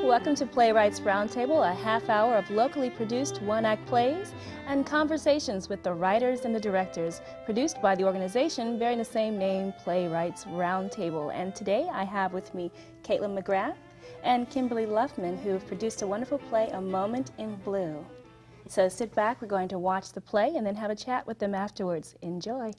Welcome to Playwrights Roundtable, a half hour of locally produced one-act plays and conversations with the writers and the directors, produced by the organization bearing the same name, Playwrights Roundtable. And today I have with me Caitlin McGrath and Kimberly Luffman, who have produced a wonderful play, A Moment in Blue. So sit back, we're going to watch the play and then have a chat with them afterwards. Enjoy.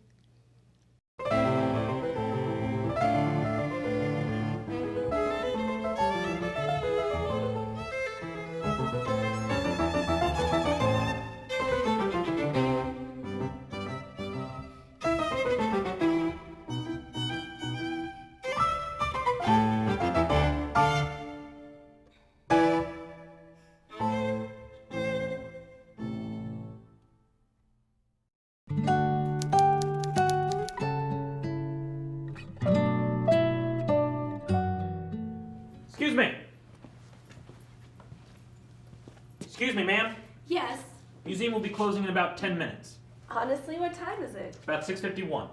Excuse me, ma'am. Yes? Museum will be closing in about 10 minutes. Honestly, what time is it? About 6:51.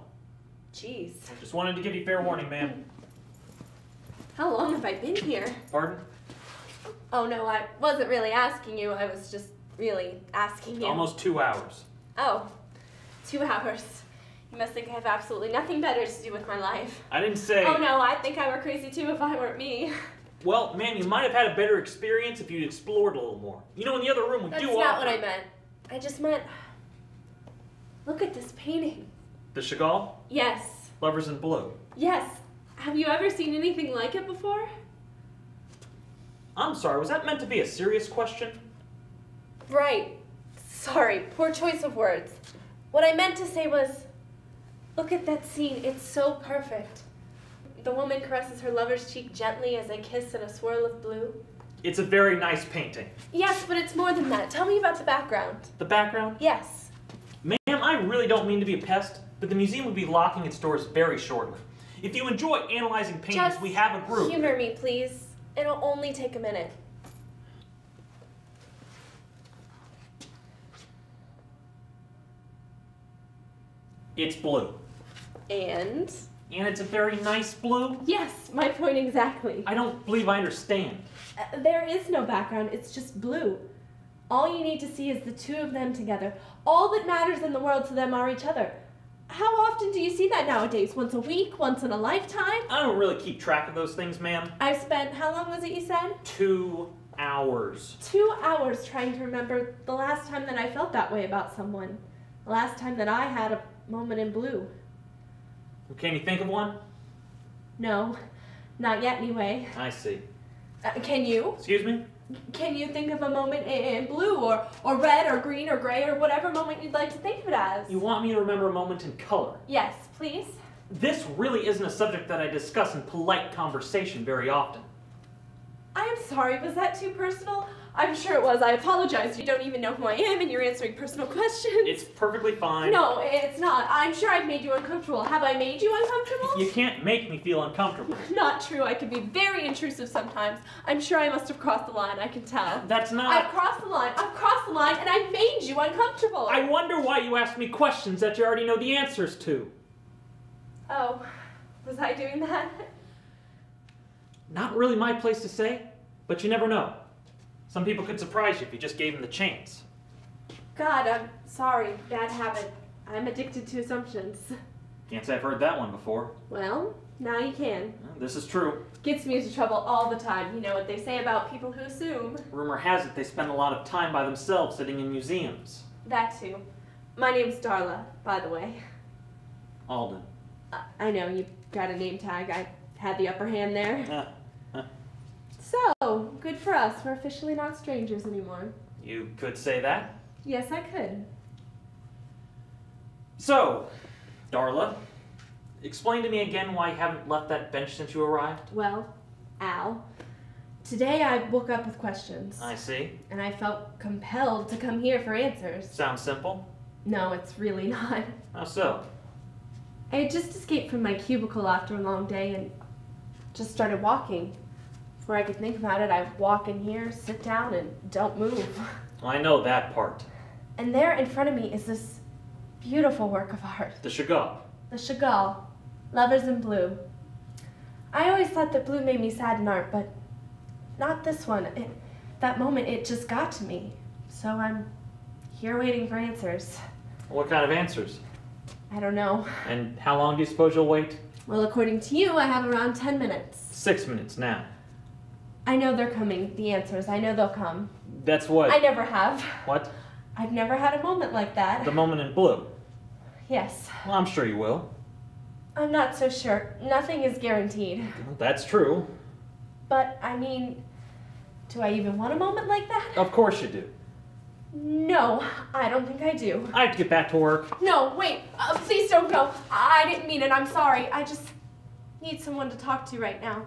Jeez. Just wanted to give you fair warning, ma'am. How long have I been here? Pardon? Oh, no, I wasn't really asking you. I was just really asking you. Almost 2 hours. Oh, 2 hours. You must think I have absolutely nothing better to do with my life. I didn't say... Oh, no, I think I were crazy, too, if I weren't me. Well, ma'am, you might have had a better experience if you'd explored a little more. You know, in the other room, we That's do not offer... what I meant. I just meant... Look at this painting. The Chagall? Yes. Lovers in Blue. Yes. Have you ever seen anything like it before? I'm sorry, was that meant to be a serious question? Right. Sorry, poor choice of words. What I meant to say was, look at that scene. It's so perfect. The woman caresses her lover's cheek gently as they kiss in a swirl of blue. It's a very nice painting. Yes, but it's more than that. Tell me about the background. The background? Yes. Ma'am, I really don't mean to be a pest, but the museum will be locking its doors very shortly. If you enjoy analyzing paintings, Just we have a group. humor me, please. It'll only take a minute. It's blue. And? And it's a very nice blue? Yes, my point exactly. I don't believe I understand. There is no background, it's just blue. All you need to see is the two of them together. All that matters in the world to them are each other. How often do you see that nowadays? Once a week? Once in a lifetime? I don't really keep track of those things, ma'am. I've spent, how long was it you said? 2 hours. 2 hours trying to remember the last time that I felt that way about someone. The last time that I had a moment in blue. Can you think of one? No, not yet anyway. I see. Can you? Excuse me? Can you think of a moment in blue or red or green or gray or whatever moment you'd like to think of it as? You want me to remember a moment in color? Yes, please. This really isn't a subject that I discuss in polite conversation very often. I am sorry, was that too personal? I'm sure it was. I apologize. You don't even know who I am and you're answering personal questions. It's perfectly fine. No, it's not. I'm sure I've made you uncomfortable. Have I made you uncomfortable? You can't make me feel uncomfortable. Not true. I can be very intrusive sometimes. I'm sure I must have crossed the line. I can tell. That's not... I've crossed the line. I've crossed the line and I've made you uncomfortable. I wonder why you ask me questions that you already know the answers to. Oh, was I doing that? Not really my place to say, but you never know. Some people could surprise you if you just gave them the chance. God, I'm sorry. Bad habit. I'm addicted to assumptions. Can't say I've heard that one before. Well, now you can. This is true. Gets me into trouble all the time. You know what they say about people who assume. Rumor has it they spend a lot of time by themselves sitting in museums. That too. My name's Darla, by the way. Alden. I know, you got a name tag. I had the upper hand there. So, good for us. We're officially not strangers anymore. You could say that. Yes, I could. So, Darla, explain to me again why you haven't left that bench since you arrived. Well, Al, today I woke up with questions. I see. And I felt compelled to come here for answers. Sounds simple. No, it's really not. How so? I had just escaped from my cubicle after a long day and just started walking. Before I could think about it, I walk in here, sit down, and don't move. Well, I know that part. And there in front of me is this beautiful work of art. The Chagall. The Chagall, Lovers in Blue. I always thought that blue made me sad in art, but not this one. That moment, it just got to me. So I'm here waiting for answers. What kind of answers? I don't know. And how long do you suppose you'll wait? Well, according to you, I have around 10 minutes. 6 minutes now. I know they're coming, the answers. I know they'll come. That's what? I never have. What? I've never had a moment like that. The moment in blue? Yes. Well, I'm sure you will. I'm not so sure. Nothing is guaranteed. Well, that's true. But, I mean, do I even want a moment like that? Of course you do. No, I don't think I do. I have to get back to work. No, wait. Please don't go. I didn't mean it. I'm sorry. I just need someone to talk to right now.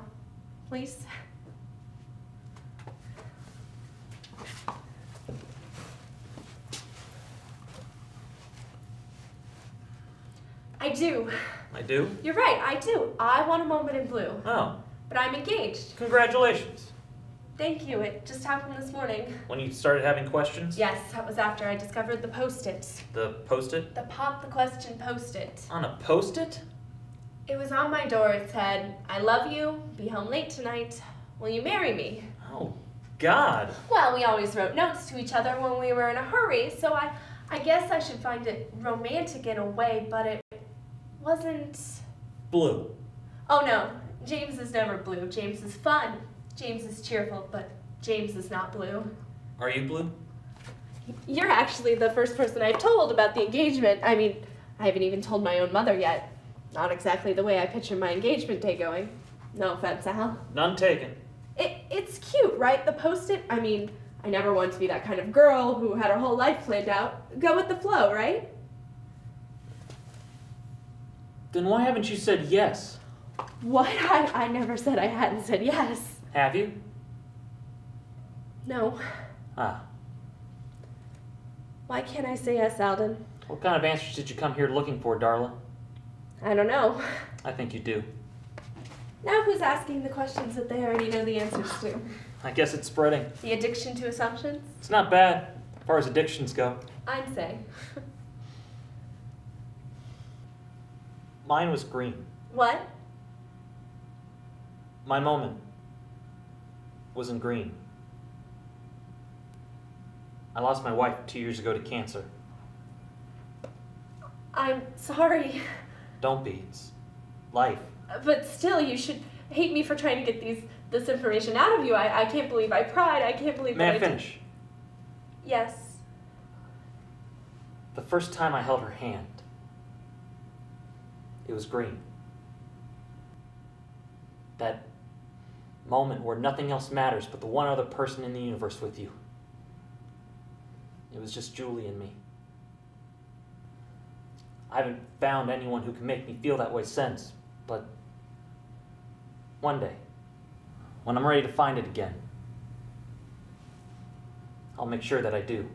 Please? I do. I do? You're right, I do. I want a moment in blue. Oh. But I'm engaged. Congratulations. Thank you. It just happened this morning. When you started having questions? Yes, that was after I discovered the Post-it. The Post-it? The Pop the Question Post-it. On a Post-it? It was on my door. It said, I love you, be home late tonight. Will you marry me? Oh, God. Well, we always wrote notes to each other when we were in a hurry, so I guess I should find it romantic in a way, but it wasn't... Blue. Oh no, James is never blue. James is fun. James is cheerful, but James is not blue. Are you blue? You're actually the first person I've told about the engagement. I mean, I haven't even told my own mother yet. Not exactly the way I picture my engagement day going. No offense, Al. None taken. It's cute, right? The Post-it? I mean, I never wanted to be that kind of girl who had her whole life planned out. Go with the flow, right? Then why haven't you said yes? What? I never said I hadn't said yes. Have you? No. Ah. Why can't I say yes, Alden? What kind of answers did you come here looking for, Darla? I don't know. I think you do. Now who's asking the questions that they already know the answers to? I guess it's spreading. The addiction to assumptions? It's not bad, as far as addictions go. I'd say. Mine was green. What? My moment was in green. I lost my wife 2 years ago to cancer. I'm sorry. Don't be. It's life. But still, you should hate me for trying to get this information out of you. I can't believe I pried. I can't believe May that I finish? Yes. The first time I held her hand, it was green. That moment where nothing else matters but the one other person in the universe with you. It was just Julie and me. I haven't found anyone who can make me feel that way since, but one day, when I'm ready to find it again, I'll make sure that I do.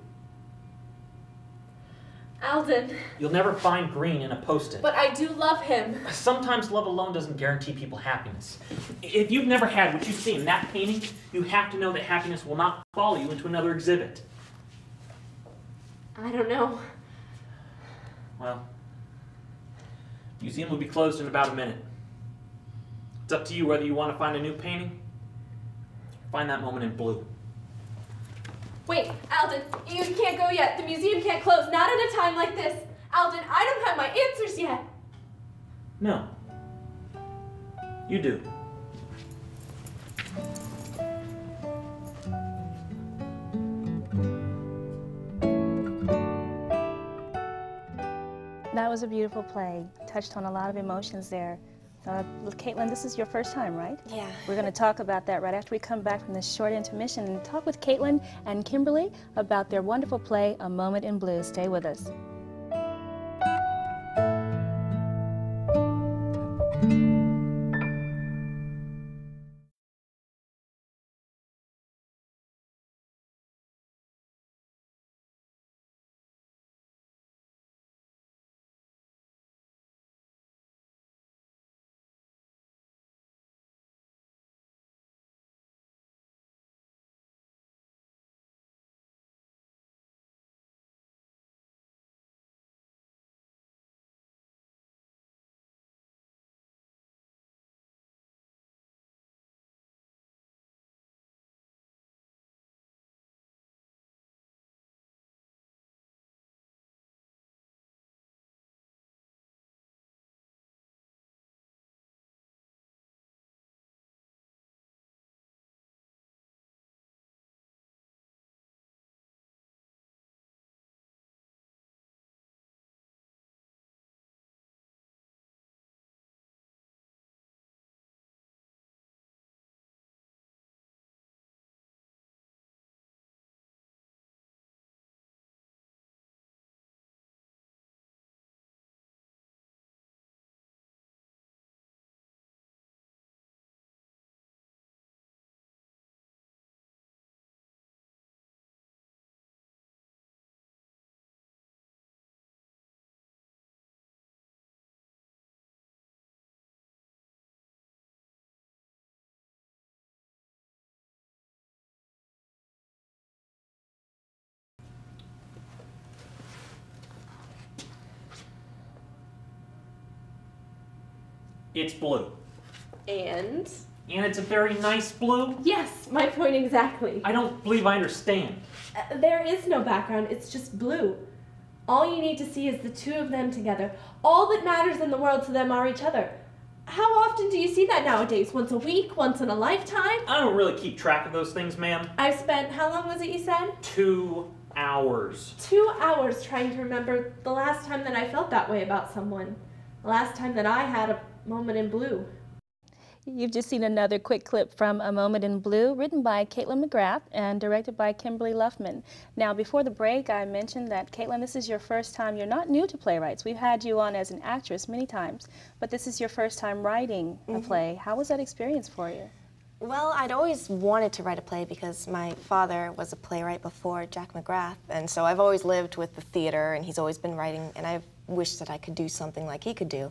Alden. You'll never find green in a Post-it. But I do love him. Sometimes love alone doesn't guarantee people happiness. If you've never had what you see in that painting, you have to know that happiness will not follow you into another exhibit. I don't know. Well, the museum will be closed in about a minute. It's up to you whether you want to find a new painting. Find that moment in blue. Wait, Alden, you can't go yet. The museum can't close, not at a time like this. Alden, I don't have my answers yet. No. You do. That was a beautiful play. Touched on a lot of emotions there. Caitlin, this is your first time, right? Yeah. We're going to talk about that right after we come back from this short intermission and talk with Caitlin and Kimberly about their wonderful play, A Moment in Blue. Stay with us. It's blue. And? And it's a very nice blue? Yes, my point exactly. I don't believe I understand. There is no background, it's just blue. All you need to see is the two of them together. All that matters in the world to them are each other. How often do you see that nowadays? Once a week? Once in a lifetime? I don't really keep track of those things, ma'am. I've spent, how long was it you said? 2 hours. 2 hours trying to remember the last time that I felt that way about someone. The last time that I had a moment in blue. You've just seen another quick clip from A Moment in Blue, written by Caitlin McGrath and directed by Kimberly Luffman. Now, before the break, I mentioned that, Caitlin, this is your first time. You're not new to playwrights. We've had you on as an actress many times, but this is your first time writing a play. How was that experience for you? Well, I'd always wanted to write a play because my father was a playwright before Jack McGrath, and so I've always lived with the theater, and he's always been writing, and I've wished that I could do something like he could do.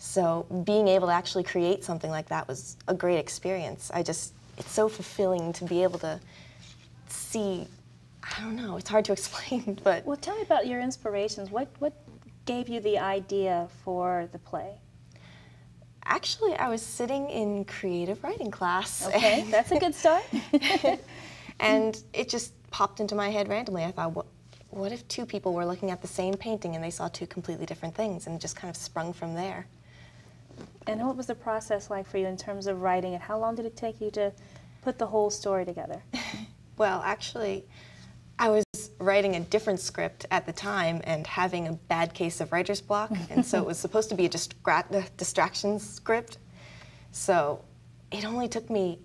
So being able to actually create something like that was a great experience. It's so fulfilling to be able to see, I don't know, it's hard to explain, but... Well, tell me about your inspirations. What gave you the idea for the play? Actually, I was sitting in creative writing class. Okay, that's a good start. And it just popped into my head randomly. I thought, what if two people were looking at the same painting and they saw two completely different things, and it just kind of sprung from there. And what was the process like for you in terms of writing it? How long did it take you to put the whole story together? Well, actually, I was writing a different script at the time and having a bad case of writer's block, and so it was supposed to be a distraction script. So it only took me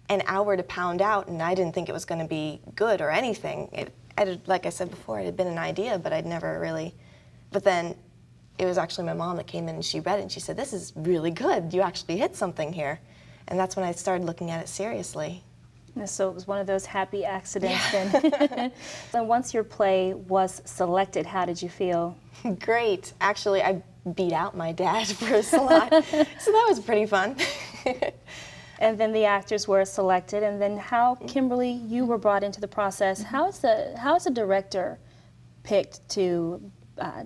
an hour to pound out, and I didn't think it was going to be good or anything. Like I said before, it had been an idea, but I'd never really... But then it was actually my mom that came in and she read it and she said, "This is really good. You actually hit something here." And that's when I started looking at it seriously. And so it was one of those happy accidents then. So once your play was selected, how did you feel? Great. Actually, I beat out my dad for a slot, so that was pretty fun. And then the actors were selected, and then how, Kimberly, you were brought into the process. How is the director picked to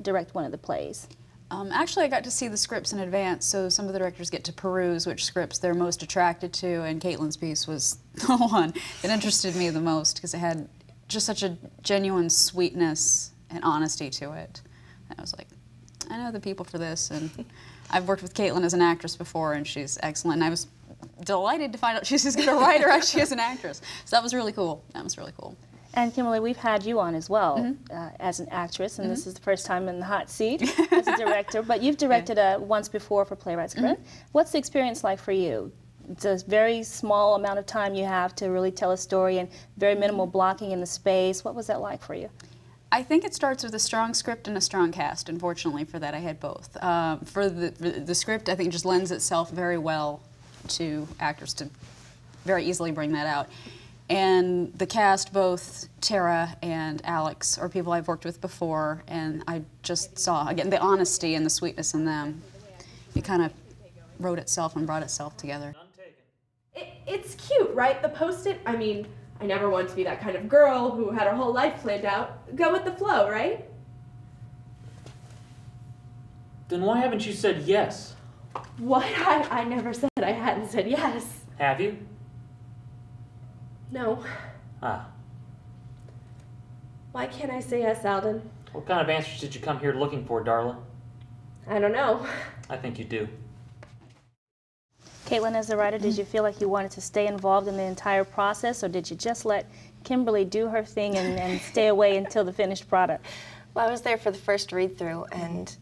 direct one of the plays? Actually, I got to see the scripts in advance, so some of the directors get to peruse which scripts they're most attracted to, and Caitlin's piece was the one that interested me the most because it had just such a genuine sweetness and honesty to it. I was like, I know the people for this, and I've worked with Caitlin as an actress before, and she's excellent, and I was delighted to find out she's as good a writer as she is an actress. So that was really cool. That was really cool. And Kimberly, we've had you on as well as an actress, and this is the first time in the hot seat as a director, but you've directed once before for Playwrights, correct? What's the experience like for you? It's a very small amount of time you have to really tell a story and very minimal blocking in the space. What was that like for you? I think it starts with a strong script and a strong cast. Unfortunately for that, I had both. For the script, I think just lends itself very well to actors to very easily bring that out. And the cast, both Tara and Alex, are people I've worked with before, and I just saw, again, the honesty and the sweetness in them. It kind of wrote itself and brought itself together. It's cute, right? The Post-it, I mean, I never wanted to be that kind of girl who had her whole life planned out. Go with the flow, right? Then why haven't you said yes? What? I never said I hadn't said yes. Have you? No. Ah. Why can't I say yes, Alden? What kind of answers did you come here looking for, darling? I don't know. I think you do. Caitlin, as a writer, did you feel like you wanted to stay involved in the entire process, or did you just let Kimberly do her thing and stay away until the finished product? Well, I was there for the first read-through, and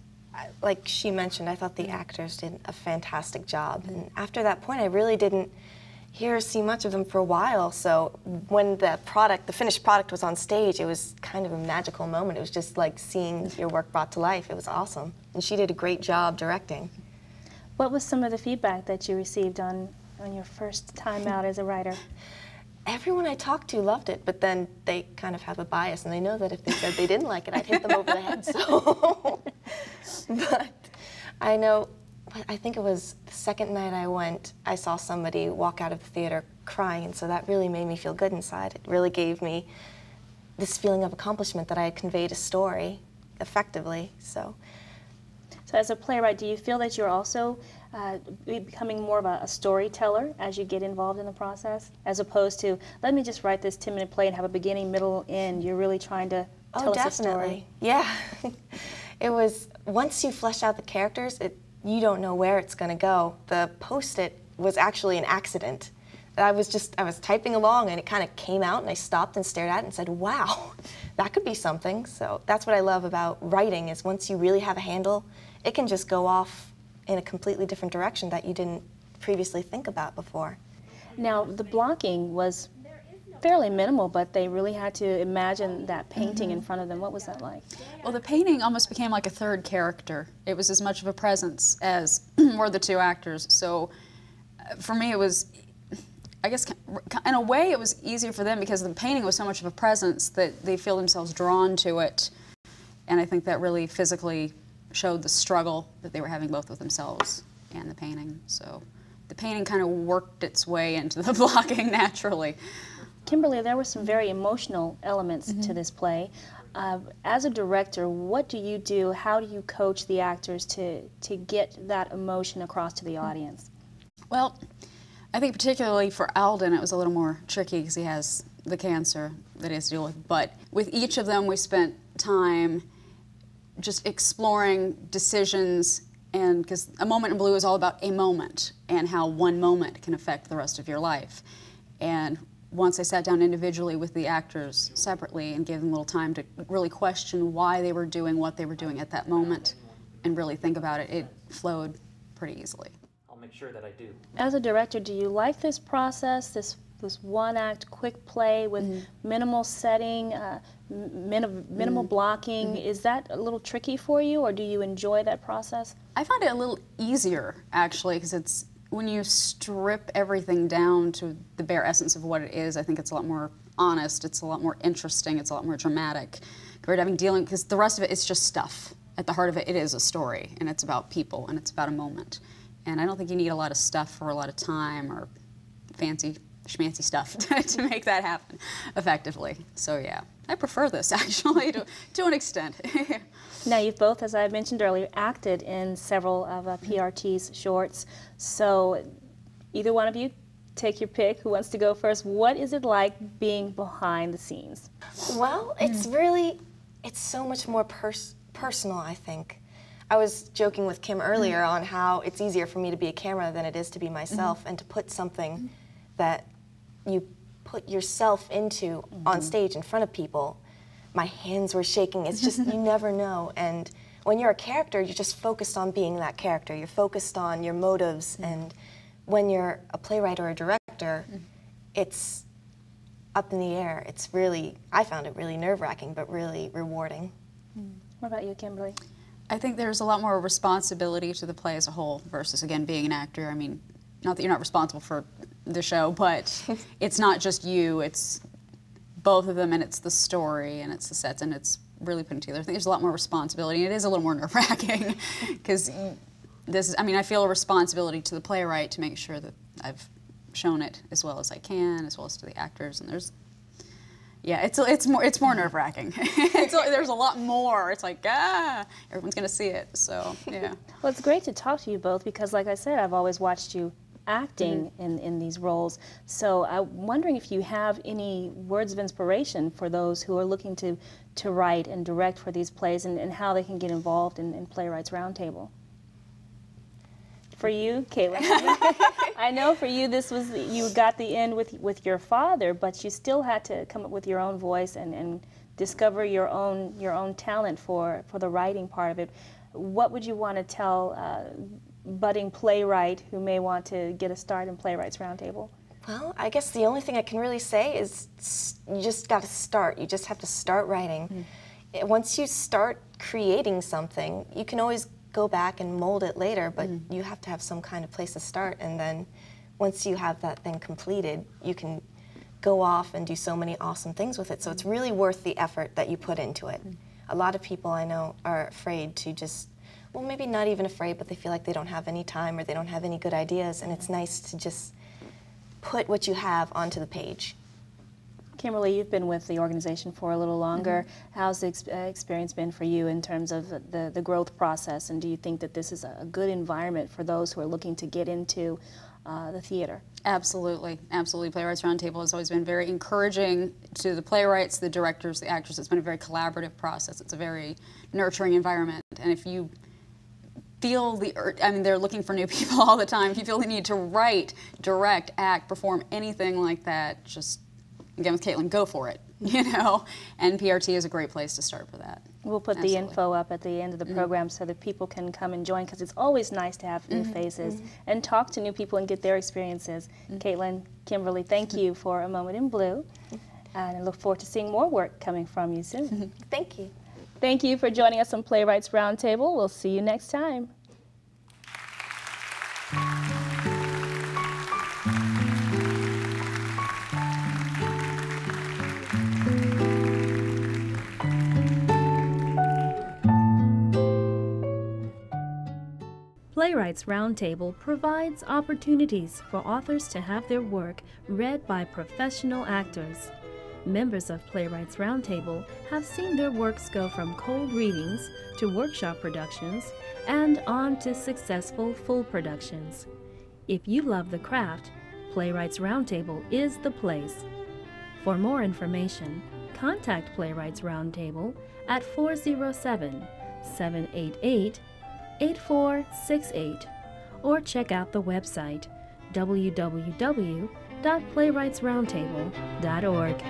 like she mentioned, I thought the actors did a fantastic job. And after that point, I really didn't hear or see much of them for a while. So when the finished product was on stage, it was kind of a magical moment. It was just like seeing your work brought to life. It was awesome. And she did a great job directing. What was some of the feedback that you received on your first time out as a writer? Everyone I talked to loved it, but then they kind of have a bias, and they know that if they said they didn't like it, I'd hit them over the head, so. But I know, I think it was the second night I went, I saw somebody walk out of the theater crying, and so that really made me feel good inside. It really gave me this feeling of accomplishment that I had conveyed a story effectively, so. So as a playwright, do you feel that you're also becoming more of a storyteller as you get involved in the process, as opposed to, let me just write this 10-minute play and have a beginning, middle, end? You're really trying to tell us a story. Yeah. It was, once you flesh out the characters, you don't know where it's going to go. The Post-it was actually an accident. I was typing along and it kind of came out and I stopped and stared at it and said, wow, that could be something. So that's what I love about writing, is once you really have a handle, it can just go off in a completely different direction that you didn't previously think about before. Now, the blocking was fairly minimal, but they really had to imagine that painting in front of them. What was that like? Well, the painting almost became like a third character. It was as much of a presence as were the two actors. So for me, it was, I guess, in a way, it was easier for them because the painting was so much of a presence that they feel themselves drawn to it. And I think that really physically showed the struggle that they were having both with themselves and the painting. So the painting kind of worked its way into the blocking naturally. Kimberly, there were some very emotional elements to this play. As a director, what do you do? How do you coach the actors to get that emotion across to the audience? Well, I think particularly for Alden, it was a little more tricky because he has the cancer that he has to deal with. But with each of them, we spent time just exploring decisions, and because A Moment in Blue is all about a moment and how one moment can affect the rest of your life. And once I sat down individually with the actors separately and gave them a little time to really question why they were doing what they were doing at that moment and really think about it, it flowed pretty easily. I'll make sure that I do. As a director, do you like this process, this one-act quick play with minimal setting, minimal blocking? Is that a little tricky for you, or do you enjoy that process? I find it a little easier, actually, because it's when you strip everything down to the bare essence of what it is, I think it's a lot more honest, it's a lot more interesting, it's a lot more dramatic compared to having dealing, because the rest of it is just stuff. At the heart of it, it is a story, and it's about people, and it's about a moment. And I don't think you need a lot of stuff or a lot of time or fancy schmancy stuff to make that happen effectively. So yeah, I prefer this actually to an extent. Now, you've both, as I mentioned earlier, acted in several of PRT's shorts. So either one of you, take your pick. Who wants to go first? What is it like being behind the scenes? Well, it's really, it's so much more personal, I think. I was joking with Kim earlier on how it's easier for me to be a camera than it is to be myself, and to put something that you put yourself into on stage in front of people. My hands were shaking. It's just, you never know. And when you're a character, you're just focused on being that character. You're focused on your motives. And when you're a playwright or a director, it's up in the air. It's really, I found it really nerve-wracking, but really rewarding. What about you, Kimberly? I think there's a lot more responsibility to the play as a whole versus, again, being an actor. I mean, not that you're not responsible for the show, but it's not just you, it's both of them, and it's the story, and it's the sets, and it's really putting together. I think there's a lot more responsibility, and it is a little more nerve-wracking, because this is, I mean, I feel a responsibility to the playwright to make sure that I've shown it as well as I can, as well as to the actors, and there's, yeah, it's more nerve-wracking. There's a lot more. It's like, everyone's gonna see it, so, yeah. Well, it's great to talk to you both, because like I said, I've always watched you acting in these roles. So I'm wondering if you have any words of inspiration for those who are looking to write and direct for these plays, and how they can get involved in Playwrights Roundtable. For you, Caitlin, I know for you this was, you got the end with your father, but you still had to come up with your own voice and discover your own talent for the writing part of it. What would you want to tell budding playwright who may want to get a start in Playwrights Roundtable? Well, I guess the only thing I can really say is you just got to start. You just have to start writing. Once you start creating something, you can always go back and mold it later, but you have to have some kind of place to start, and then once you have that thing completed, you can go off and do so many awesome things with it. So it's really worth the effort that you put into it. A lot of people I know are afraid to just, well, maybe not even afraid, but they feel like they don't have any time or they don't have any good ideas, and it's nice to just put what you have onto the page. Kimberly, you've been with the organization for a little longer. How's the experience been for you in terms of the growth process, and do you think that this is a good environment for those who are looking to get into the theater? Absolutely, absolutely. Playwrights Roundtable has always been very encouraging to the playwrights, the directors, the actors. It's been a very collaborative process. It's a very nurturing environment, and if you feel I mean, they're looking for new people all the time. If you feel the need to write, direct, act, perform, anything like that, just, again with Caitlin, go for it, you know? And PRT is a great place to start for that. We'll put the info up at the end of the program so that people can come and join, because it's always nice to have new faces and talk to new people and get their experiences. Caitlin, Kimberly, thank you for A Moment in Blue, and I look forward to seeing more work coming from you soon. Thank you. Thank you for joining us on Playwrights Roundtable. We'll see you next time. Playwrights Roundtable provides opportunities for authors to have their work read by professional actors. Members of Playwrights Roundtable have seen their works go from cold readings to workshop productions and on to successful full productions. If you love the craft, Playwrights Roundtable is the place. For more information, contact Playwrights Roundtable at 407-788-8468 or check out the website www.playwrightsroundtable.org.